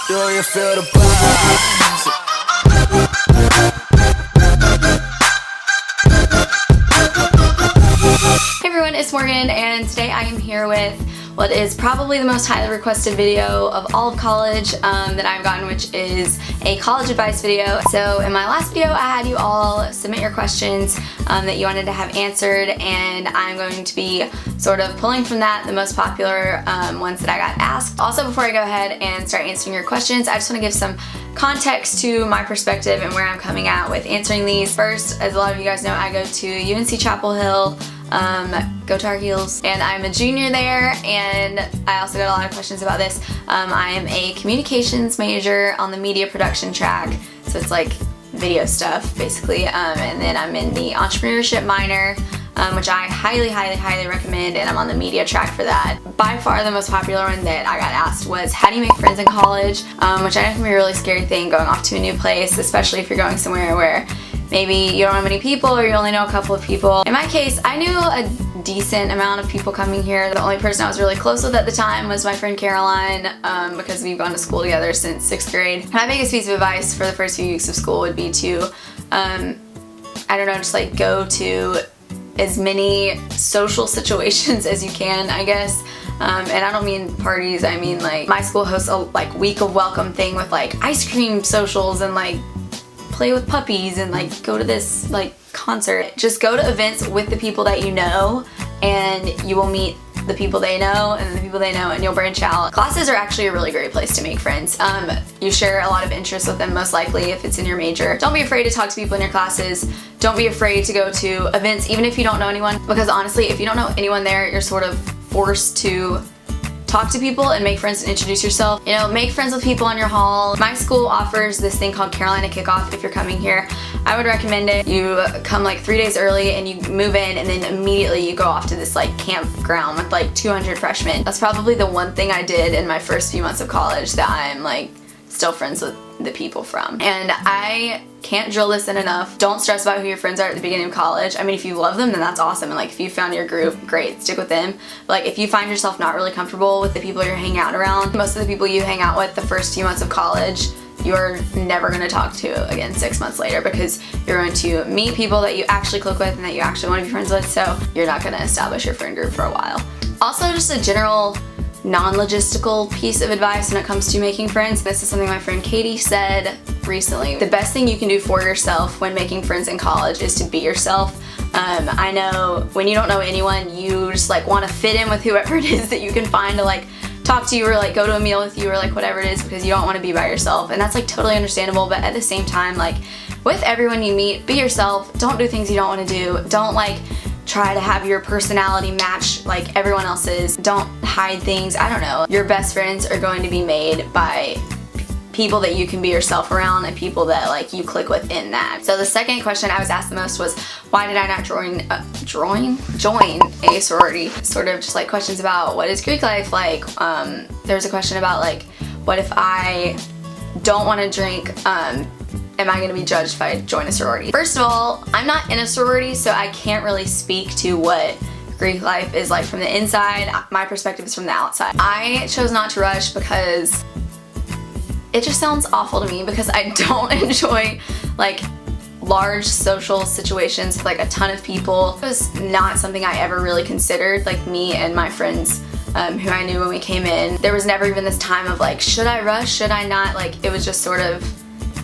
Do you feel the vibes? Hey everyone, it's Morgan, and today I am here with what is probably the most highly requested video of all of college that I've gotten, which is a college advice video. So in my last video, I had you all submit your questions that you wanted to have answered, and I'm going to be sort of pulling from that the most popular ones that I got asked. Also, before I go ahead and start answering your questions, I just want to give some context to my perspective and where I'm coming at with answering these. First, as a lot of you guys know, I go to UNC Chapel Hill. Go Tar Heels, and I'm a junior there, and I also got a lot of questions about this. I am a communications major on the media production track, so it's like video stuff basically, and then I'm in the entrepreneurship minor, which I highly recommend, and I'm on the media track for that. By far the most popular one that I got asked was, how do you make friends in college? Which I know can be a really scary thing, going off to a new place, especially if you're going somewhere where maybe you don't know many people or you only know a couple of people. In my case, I knew a decent amount of people coming here. The only person I was really close with at the time was my friend Caroline, because we've gone to school together since 6th grade. My biggest piece of advice for the first few weeks of school would be to, I don't know, just like go to as many social situations as you can, I guess. And I don't mean parties, I mean like my school hosts a like week of welcome thing with like ice cream socials and like play with puppies and like go to this like concert. Just go to events with the people that you know, and you will meet the people they know and the people they know, and you'll branch out. Classes are actually a really great place to make friends. You share a lot of interests with them, most likely, if it's in your major. Don't be afraid to talk to people in your classes. Don't be afraid to go to events even if you don't know anyone, because honestly, if you don't know anyone there, you're sort of forced to talk to people and make friends and introduce yourself. You know, make friends with people in your hall. My school offers this thing called Carolina Kickoff. If you're coming here, I would recommend it. You come like 3 days early and you move in, and then immediately you go off to this like campground with like 200 freshmen. That's probably the one thing I did in my first few months of college that I'm like still friends with the people from. And I can't drill this in enough. Don't stress about who your friends are at the beginning of college. I mean, if you love them, then that's awesome, and like if you found your group, great, stick with them. But like if you find yourself not really comfortable with the people you're hanging out around, most of the people you hang out with the first few months of college, you're never going to talk to again 6 months later, because you're going to meet people that you actually click with and that you actually want to be friends with, so you're not going to establish your friend group for a while. Also, just a general non-logistical piece of advice when it comes to making friends. This is something my friend Katie said recently. The best thing you can do for yourself when making friends in college is to be yourself. I know when you don't know anyone, you just like want to fit in with whoever it is that you can find to like talk to you or like go to a meal with you or like whatever it is, because you don't want to be by yourself, and that's like totally understandable. But at the same time, like with everyone you meet, be yourself. Don't do things you don't want to do. Don't like try to have your personality match like everyone else's. Don't hide things. I don't know. Your best friends are going to be made by people that you can be yourself around and people that like you click with in that. So the second question I was asked the most was, why did I not join a sorority? Sort of just like questions about what is Greek life like. There's a question about like, what if I don't want to drink, am I going to be judged if I join a sorority? First of all, I'm not in a sorority, so I can't really speak to what Greek life is like from the inside. My perspective is from the outside. I chose not to rush because it just sounds awful to me, because I don't enjoy like large social situations with like a ton of people. It was not something I ever really considered, like me and my friends who I knew when we came in. There was never even this time of like, should I rush, should I not? Like it was just sort of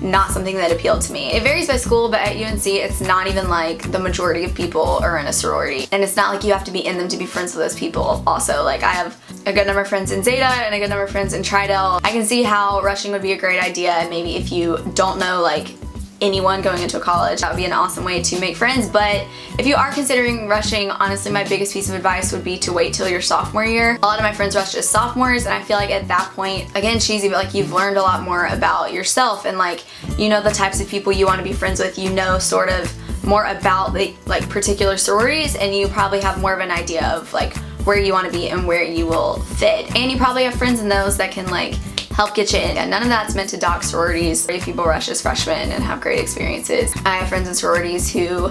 not something that appealed to me. It varies by school, but at UNC it's not even like the majority of people are in a sorority, and it's not like you have to be in them to be friends with those people. Also, like I have a good number of friends in Zeta and a good number of friends in Tridel. I can see how rushing would be a great idea, and maybe if you don't know like anyone going into a college, that would be an awesome way to make friends. But if you are considering rushing, honestly my biggest piece of advice would be to wait till your sophomore year. A lot of my friends rushed as sophomores, and I feel like at that point, again cheesy, but like you've learned a lot more about yourself, and like you know the types of people you want to be friends with, you know sort of more about the like particular sororities, and you probably have more of an idea of like where you want to be and where you will fit, and you probably have friends in those that can like help get you in. And none of that's meant to dock sororities. People rush as freshmen and have great experiences. I have friends in sororities who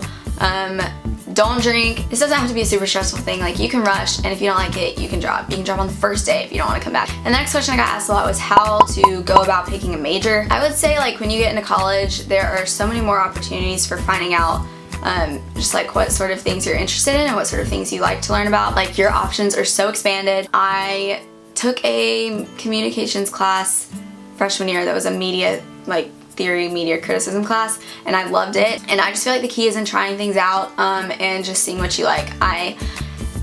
don't drink. This doesn't have to be a super stressful thing. Like, you can rush, and if you don't like it, you can drop. You can drop on the first day if you don't want to come back. And the next question I got asked a lot was how to go about picking a major. I would say, like, when you get into college, there are so many more opportunities for finding out just like what sort of things you're interested in and what sort of things you like to learn about. Like, your options are so expanded. I took a communications class freshman year that was a media, like, theory, media criticism class, and I loved it. And I just feel like the key is in trying things out and just seeing what you like. I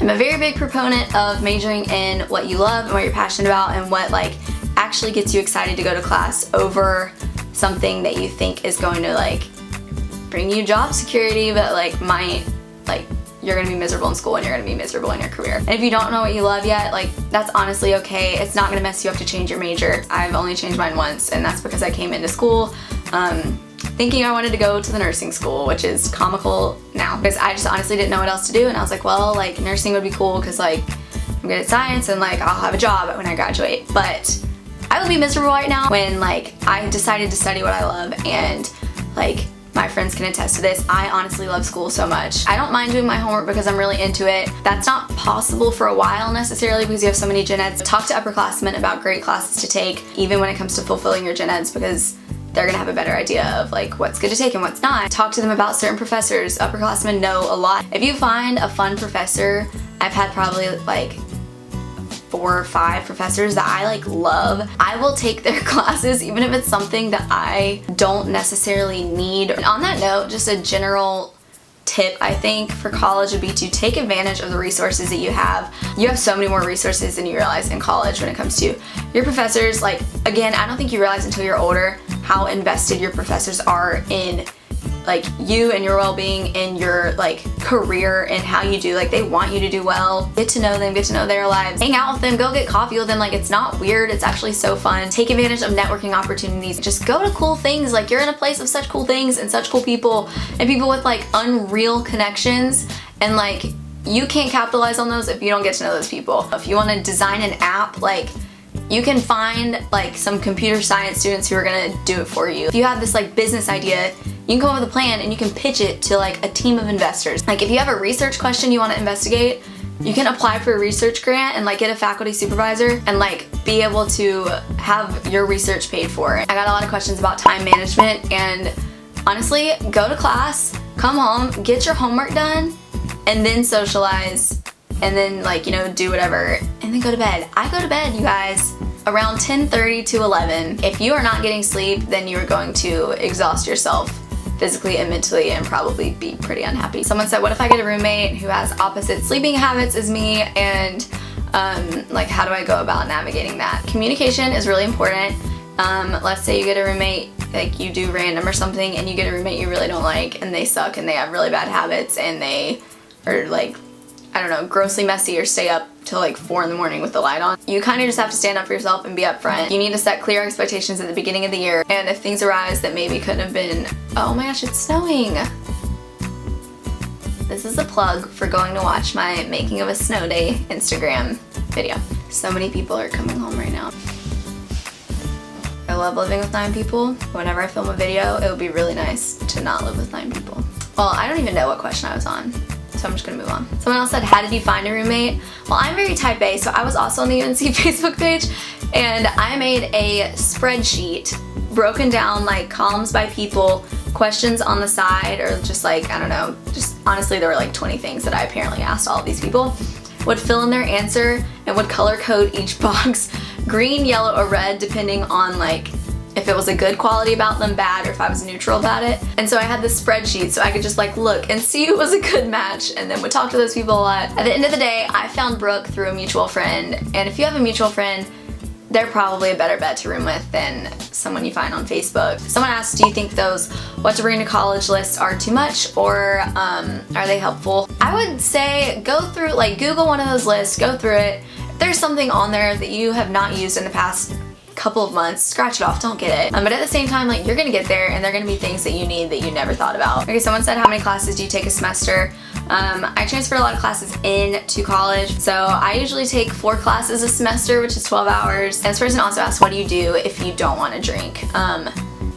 am a very big proponent of majoring in what you love and what you're passionate about and what, like, actually gets you excited to go to class over something that you think is going to, like, bring you job security but, like, might, like, you're gonna be miserable in school and you're gonna be miserable in your career. And if you don't know what you love yet, like, that's honestly okay. It's not gonna mess you up to change your major. I've only changed mine once, and that's because I came into school thinking I wanted to go to the nursing school, which is comical now because I just honestly didn't know what else to do, and I was like, well, like, nursing would be cool because, like, I'm good at science and, like, I'll have a job when I graduate. But I would be miserable right now when, like, I decided to study what I love, and, like, my friends can attest to this. I honestly love school so much. I don't mind doing my homework because I'm really into it. That's not possible for a while necessarily because you have so many gen eds. Talk to upperclassmen about great classes to take, even when it comes to fulfilling your gen eds, because they're gonna have a better idea of, like, what's good to take and what's not. Talk to them about certain professors. Upperclassmen know a lot. If you find a fun professor, I've had probably, like, 4 or 5 professors that I, like, love. I will take their classes even if it's something that I don't necessarily need. And on that note, just a general tip I think for college would be to take advantage of the resources that you have. You have so many more resources than you realize in college when it comes to your professors. Like, again, I don't think you realize until you're older how invested your professors are in, like, you and your well-being, in your, like, career and how you do. Like, they want you to do well. Get to know them, get to know their lives. Hang out with them, go get coffee with them. Like, it's not weird, it's actually so fun. Take advantage of networking opportunities. Just go to cool things. Like, you're in a place of such cool things and such cool people and people with, like, unreal connections, and, like, you can't capitalize on those if you don't get to know those people. If you want to design an app, like, you can find, like, some computer science students who are gonna do it for you. If you have this, like, business idea, you can come up with a plan and you can pitch it to, like, a team of investors. Like, if you have a research question you want to investigate, you can apply for a research grant and, like, get a faculty supervisor and, like, be able to have your research paid for. I got a lot of questions about time management, and honestly, go to class, come home, get your homework done, and then socialize, and then, like, you know, do whatever, and then go to bed. I go to bed, you guys, around 10:30 to 11. If you are not getting sleep, then you are going to exhaust yourself physically and mentally and probably be pretty unhappy. Someone said, what if I get a roommate who has opposite sleeping habits as me, and like, how do I go about navigating that? Communication is really important. Let's say you get a roommate, like, you do random or something, and you get a roommate you really don't like, and they suck and they have really bad habits and they are, like, I don't know, grossly messy, or stay up till, like, 4 in the morning with the light on. You kind of just have to stand up for yourself and be upfront. You need to set clear expectations at the beginning of the year, and if things arise that maybe couldn't have been, oh my gosh, it's snowing. This is a plug for going to watch my Making of a Snow Day Instagram video. So many people are coming home right now. I love living with 9 people. Whenever I film a video, it would be really nice to not live with 9 people. Well, I don't even know what question I was on, so I'm just gonna move on. Someone else said, how did you find a roommate? Well, I'm very type A, so I was also on the UNC Facebook page, and I made a spreadsheet broken down, like, columns by people, questions on the side, or just, like, I don't know, just honestly there were like 20 things that I apparently asked all of these people. Would fill in their answer and would color code each box green, yellow, or red depending on, like, if it was a good quality about them, bad, or if I was neutral about it. And so I had this spreadsheet so I could just, like, look and see who was a good match, and then would talk to those people a lot. At the end of the day, I found Brooke through a mutual friend, and if you have a mutual friend, they're probably a better bet to room with than someone you find on Facebook. Someone asked, do you think those what to bring to college lists are too much, or are they helpful? I would say go through, like, Google one of those lists, go through it. If there's something on there that you have not used in the past couple of months, scratch it off, don't get it. But at the same time, like, you're gonna get there and there are gonna be things that you need that you never thought about. Okay, someone said, how many classes do you take a semester? I transfer a lot of classes into college, so I usually take 4 classes a semester, which is 12 hours. And this person also asked, what do you do if you don't want to drink?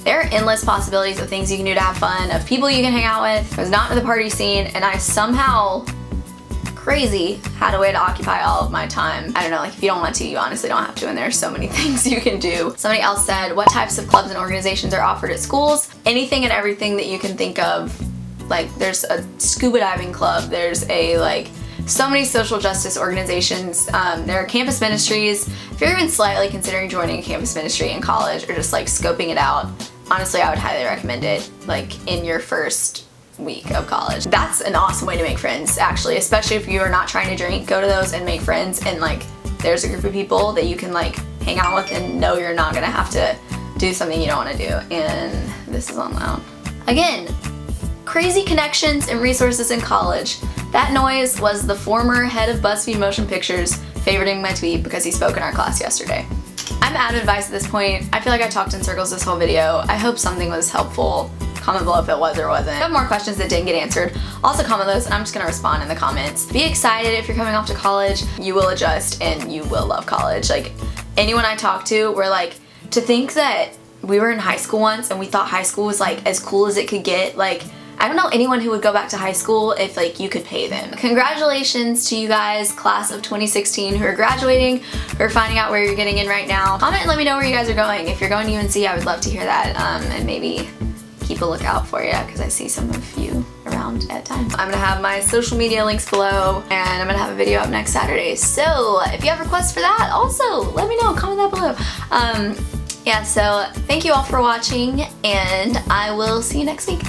There are endless possibilities of things you can do to have fun, of people you can hang out with. I was not in the party scene, and I somehow, crazy, had a way to occupy all of my time. I don't know, like if you don't want to, you honestly don't have to, and there's so many things you can do. Somebody else said, what types of clubs and organizations are offered at schools? Anything and everything that you can think of. Like there's a scuba diving club, there's so many social justice organizations. There are campus ministries. If you're even slightly considering joining a campus ministry in college or just like scoping it out, honestly, I would highly recommend it like in your first week of college. That's an awesome way to make friends, actually, especially if you are not trying to drink. Go to those and make friends, and like there's a group of people that you can like hang out with and know you're not gonna have to do something you don't want to do. And this is on loud. Again, crazy connections and resources in college. That noise was the former head of BuzzFeed Motion Pictures favoriting my tweet because he spoke in our class yesterday. I'm out of advice at this point. I feel like I talked in circles this whole video. I hope something was helpful. Comment below if it was or wasn't. I have more questions that didn't get answered. Also comment those and I'm just gonna respond in the comments. Be excited if you're coming off to college. You will adjust and you will love college. Like anyone I talked to were like, to think that we were in high school once and we thought high school was like as cool as it could get. Like I don't know anyone who would go back to high school if like you could pay them. Congratulations to you guys, class of 2016, who are graduating, who are finding out where you're getting in right now. Comment and let me know where you guys are going. If you're going to UNC, I would love to hear that, and maybe keep a lookout for you because I see some of you around at times. I'm gonna have my social media links below, and I'm gonna have a video up next Saturday. So if you have requests for that, also let me know, comment that below. Yeah, so thank you all for watching, and I will see you next week.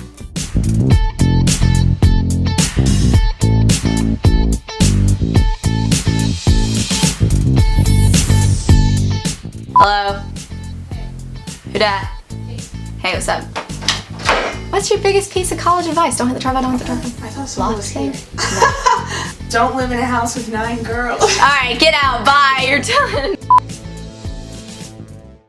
Hello? Who dat? Hey, what's up? What's your biggest piece of college advice? Don't hit the tripod, don't hit the tripod. I thought someone was here. No. Don't live in a house with 9 girls. Alright, get out, bye, you're done.